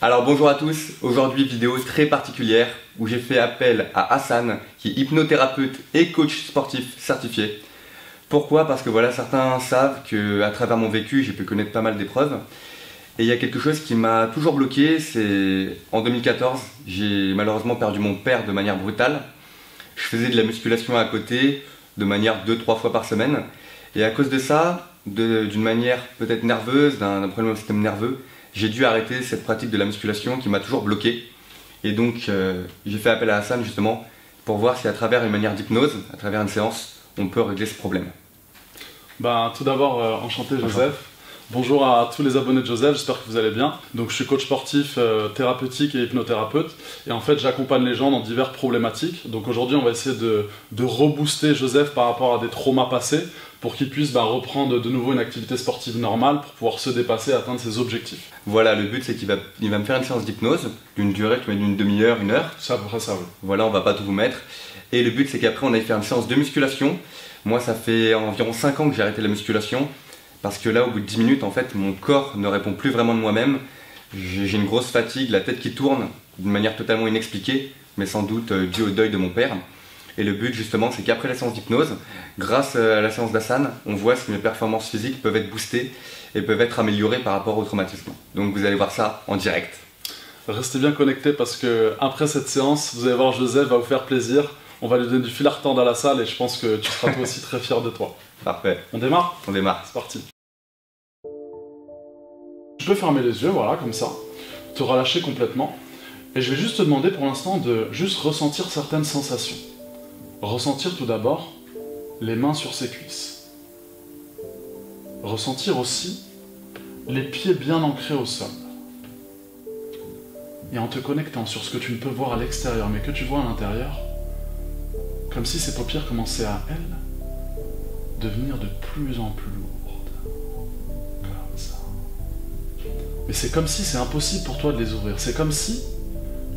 Alors bonjour à tous, aujourd'hui vidéo très particulière où j'ai fait appel à Hassan qui est hypnothérapeute et coach sportif certifié. Pourquoi? Parce que voilà, certains savent qu'à travers mon vécu j'ai pu connaître pas mal d'épreuves. Et il y a quelque chose qui m'a toujours bloqué, c'est en 2014, j'ai malheureusement perdu mon père de manière brutale. Je faisais de la musculation à côté, de manière 2-3 fois par semaine. Et à cause de ça, d'une manière peut-être nerveuse, d'un problème au système nerveux, j'ai dû arrêter cette pratique de la musculation qui m'a toujours bloqué. Et donc j'ai fait appel à Hassan justement pour voir si à travers une manière d'hypnose, à travers une séance, on peut régler ce problème. Tout d'abord, enchanté Joseph. Bonjour à tous les abonnés de Joseph, j'espère que vous allez bien. Donc je suis coach sportif, thérapeutique et hypnothérapeute. Et en fait j'accompagne les gens dans diverses problématiques. Donc aujourd'hui on va essayer de rebooster Joseph par rapport à des traumas passés pour qu'il puisse reprendre de nouveau une activité sportive normale pour pouvoir se dépasser et atteindre ses objectifs. Voilà, le but c'est qu'il va me faire une séance d'hypnose d'une durée d'une demi-heure, 1 heure. C'est à peu près ça, oui. Voilà, on va pas tout vous mettre. Et le but c'est qu'après on aille faire une séance de musculation. Moi ça fait environ 5 ans que j'ai arrêté la musculation. Parce que là, au bout de 10 minutes, en fait, mon corps ne répond plus vraiment de moi-même. J'ai une grosse fatigue, la tête qui tourne d'une manière totalement inexpliquée, mais sans doute due au deuil de mon père. Et le but, justement, c'est qu'après la séance d'hypnose, grâce à la séance d'Hassan, on voit si mes performances physiques peuvent être boostées et peuvent être améliorées par rapport au traumatisme. Donc vous allez voir ça en direct. Restez bien connectés parce que après cette séance, vous allez voir Joseph va vous faire plaisir. On va lui donner du fil à retordre à la salle et je pense que tu seras toi aussi très fier de toi. Parfait. On démarre? On démarre. C'est parti. Tu peux fermer les yeux, voilà, comme ça, te relâcher complètement. Et je vais juste te demander pour l'instant de juste ressentir certaines sensations. Ressentir tout d'abord les mains sur ses cuisses. Ressentir aussi les pieds bien ancrés au sol. Et en te connectant sur ce que tu ne peux voir à l'extérieur, mais que tu vois à l'intérieur, comme si ces paupières commençaient à, elles, devenir de plus en plus lourdes. Comme ça. Mais c'est comme si c'est impossible pour toi de les ouvrir. C'est comme si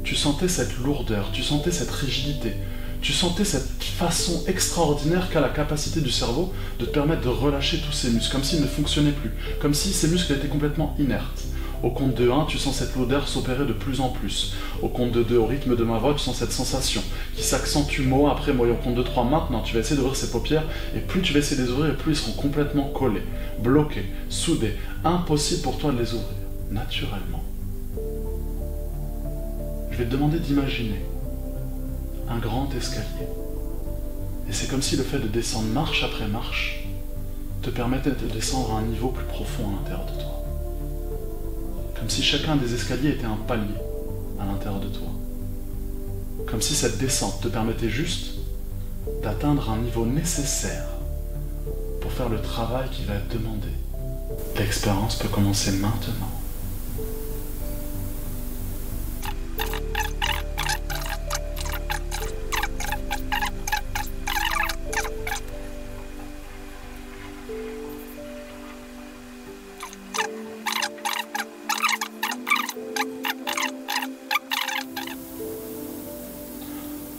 tu sentais cette lourdeur, tu sentais cette rigidité, tu sentais cette façon extraordinaire qu'a la capacité du cerveau de te permettre de relâcher tous ces muscles, comme s'ils ne fonctionnaient plus, comme si ces muscles étaient complètement inertes. Au compte de 1, tu sens cette lourdeur s'opérer de plus en plus. Au compte de 2, au rythme de ma voix, tu sens cette sensation qui s'accentue mot après mot. Et au compte de 3, maintenant, tu vas essayer d'ouvrir ces paupières, et plus tu vas essayer de les ouvrir, et plus ils seront complètement collés, bloqués, soudés. Impossible pour toi de les ouvrir, naturellement. Je vais te demander d'imaginer un grand escalier. Et c'est comme si le fait de descendre marche après marche te permettait de descendre à un niveau plus profond à l'intérieur de toi. Comme si chacun des escaliers était un palier à l'intérieur de toi. Comme si cette descente te permettait juste d'atteindre un niveau nécessaire pour faire le travail qui va être demandé. L'expérience peut commencer maintenant.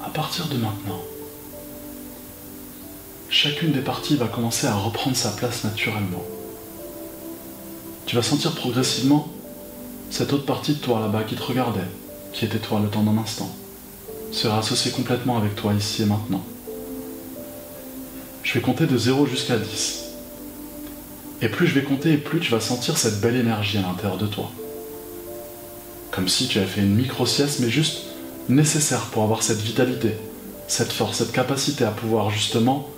À partir de maintenant, chacune des parties va commencer à reprendre sa place naturellement. Tu vas sentir progressivement cette autre partie de toi là-bas qui te regardait, qui était toi le temps d'un instant, se associer complètement avec toi ici et maintenant. Je vais compter de 0 jusqu'à 10. Et plus je vais compter, et plus tu vas sentir cette belle énergie à l'intérieur de toi. Comme si tu avais fait une micro-sieste, mais juste nécessaire pour avoir cette vitalité, cette force, cette capacité à pouvoir justement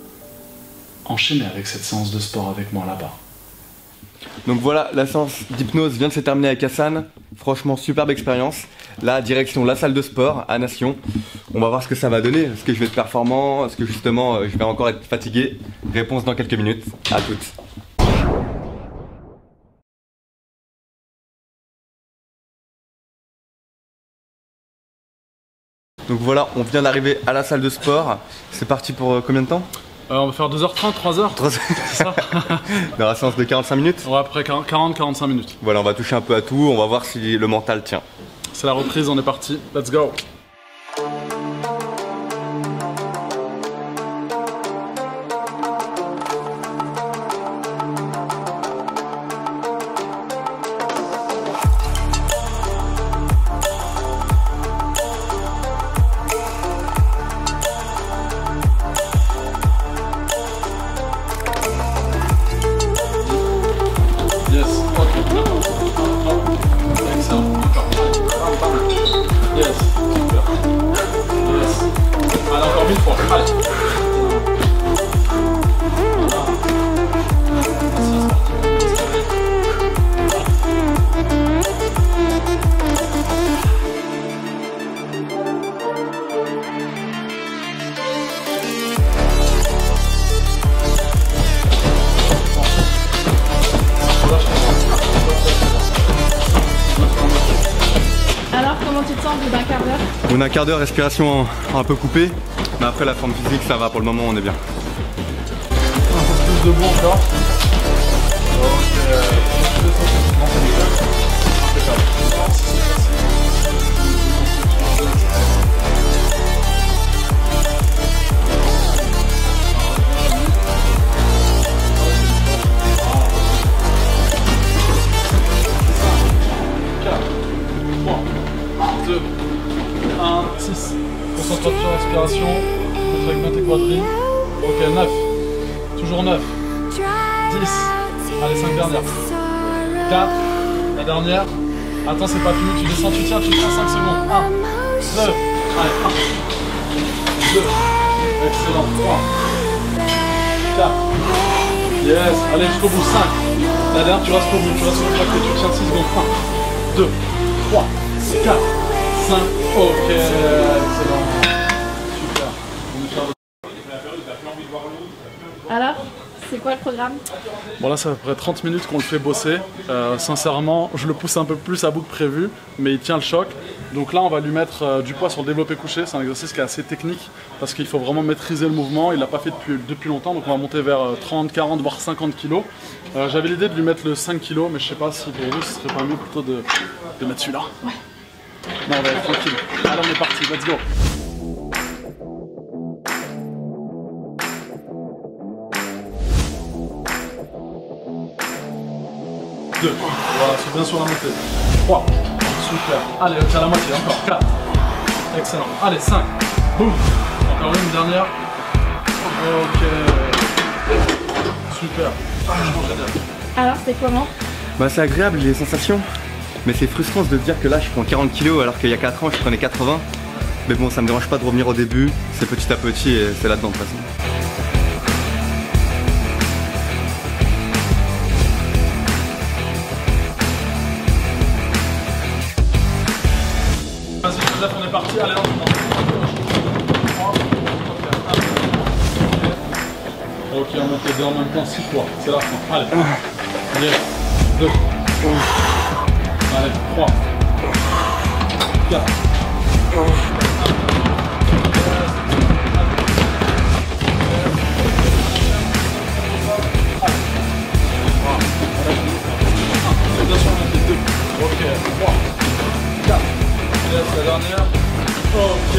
enchaîner avec cette séance de sport avec moi là-bas. Donc voilà, la séance d'hypnose vient de se terminer avec Hassan. Franchement, superbe expérience. Là, direction la salle de sport à Nation. On va voir ce que ça va donner. Est-ce que je vais être performant? Est-ce que justement je vais encore être fatigué? Réponse dans quelques minutes. À toutes. Donc voilà, on vient d'arriver à la salle de sport. C'est parti pour combien de temps? On va faire 2h30, 3h. C'est ça. Dans la séance de 45 minutes? Ouais, après 40-45 minutes. Voilà, on va toucher un peu à tout, on va voir si le mental tient. C'est la reprise, on est parti. Let's go. On a un quart d'heure respiration un peu coupée, mais après la forme physique ça va, pour le moment on est bien. Un peu plus debout encore. Concentration, respiration, avec bien tes quadrilles. Ok, 9. Toujours 9. 10. Allez, 5 dernières. 4. La dernière. Attends, c'est pas fini, tu descends, tu tiens 5 secondes. 1. 2. Allez, 1. 2. Excellent. 3. 4. Yes. Allez, jusqu'au bout. 5. La dernière, tu restes au bout. Tu restes au bout, tu tiens 6 secondes. 1. 2. 3. 4. 5. Ok. Excellent. Alors, c'est quoi le programme? Bon là, ça fait à peu près 30 minutes qu'on le fait bosser. Sincèrement, je le pousse un peu plus à bout que prévu, mais il tient le choc. Donc là, on va lui mettre du poids sur le développé couché. C'est un exercice qui est assez technique parce qu'il faut vraiment maîtriser le mouvement. Il l'a pas fait depuis longtemps, donc on va monter vers 30, 40, voire 50 kg. J'avais l'idée de lui mettre le 5 kg, mais je sais pas si pour vous, ce serait pas mieux plutôt de mettre celui-là. Ouais. Non, on va être tranquille. Alors on est parti, let's go. Voilà, c'est bien sur la montée. 3, super. Allez, c'est à la moitié, encore 4. Excellent. Allez, 5. Boum. Encore une dernière. Ok. Super. Alors, c'est comment? Bah c'est agréable les sensations, mais c'est frustrant de dire que là je prends 40 kg alors qu'il y a 4 ans je prenais 80. Mais bon, ça me dérange pas de revenir au début, c'est petit à petit et c'est là-dedans de toute façon. Vas-y Joseph, on est parti, allez lentement. Ok, on monte les deux en même temps, 6 fois, c'est la fin. Allez, yes. 2. Allez, 3. 4. Ok, 3. 4. Yes, la dernière. Ok.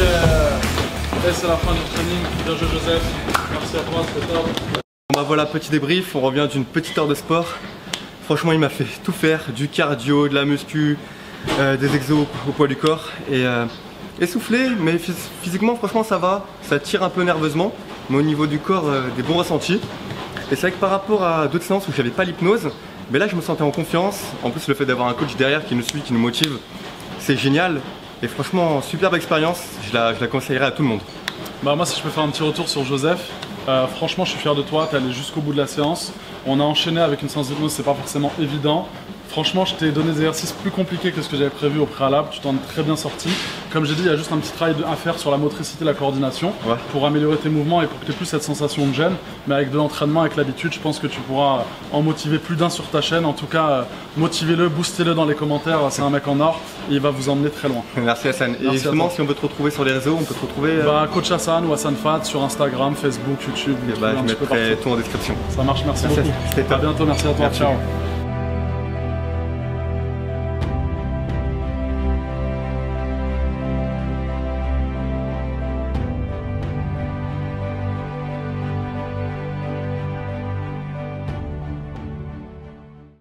Et c'est la fin du training. Bien joué Joseph. Merci à toi, c'était top. Bah voilà, petit débrief, on revient d'une petite heure de sport. Franchement il m'a fait tout faire, du cardio, de la muscu, des exos au poids du corps et essoufflé, mais physiquement franchement ça va, ça tire un peu nerveusement, mais au niveau du corps des bons ressentis. Et c'est vrai que par rapport à d'autres séances où j'avais pas l'hypnose, mais là je me sentais en confiance, en plus le fait d'avoir un coach derrière qui nous suit, qui nous motive, c'est génial. Et franchement, superbe expérience, je la conseillerais à tout le monde. Bah moi si je peux faire un petit retour sur Joseph, franchement je suis fier de toi, t'es allé jusqu'au bout de la séance. On a enchaîné avec une séance d'hypnose, c'est pas forcément évident. Franchement, je t'ai donné des exercices plus compliqués que ce que j'avais prévu au préalable, tu t'en es très bien sorti. Comme j'ai dit, il y a juste un petit travail à faire sur la motricité et la coordination pour améliorer tes mouvements et pour que tu aies plus cette sensation de gêne. Mais avec de l'entraînement, avec l'habitude, je pense que tu pourras en motiver plus d'un sur ta chaîne. En tout cas, motivez-le, boostez-le dans les commentaires, c'est un mec en or et il va vous emmener très loin. Merci Hassan. Et justement, si on veut te retrouver sur les réseaux, on peut te retrouver Coach Hassan ou Hassan Fat sur Instagram, Facebook, YouTube. Je mettrai tout en description. Ça marche, merci beaucoup. C'était à bientôt, merci à toi, ciao.